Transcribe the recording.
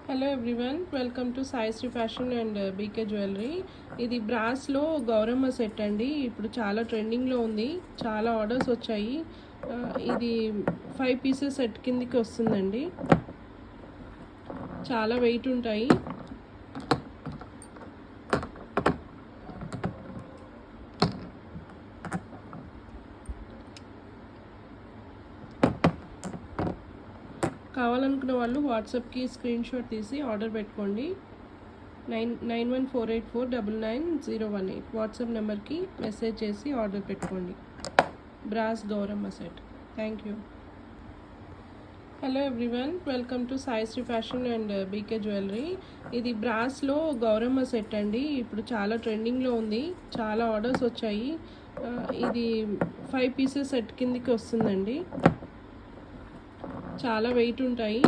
Hello everyone, welcome to Saisri fashion and BK jewellery. ఇది బ్రాస్లో Gauramma set అండి. ఇప్పుడు చాలా ట్రెండింగ్లో ఉంది, చాలా ఆర్డర్స్ వచ్చాయి. ఇది 5 పీసెస్ సెట్ కిందికి వస్తుందండి. చాలా వెయిట్ ఉంటాయి. కావాలనుకున్న వాళ్ళు వాట్సాప్కి స్క్రీన్ షాట్ తీసి ఆర్డర్ పెట్టుకోండి. 9148499018 వాట్సాప్ నెంబర్కి మెసేజ్ చేసి ఆర్డర్ పెట్టుకోండి. Brass Gowramma set. Thank you. Hello everyone, welcome to Saisri fashion and BK jewellery. ఇది బ్రాస్లో గౌరమ్మ సెట్ అండి. ఇప్పుడు చాలా ట్రెండింగ్లో ఉంది, చాలా ఆర్డర్స్ వచ్చాయి. ఇది 5 పీసెస్ సెట్ కిందికి వస్తుందండి. చాలా వెయిట్ ఉంటాయి.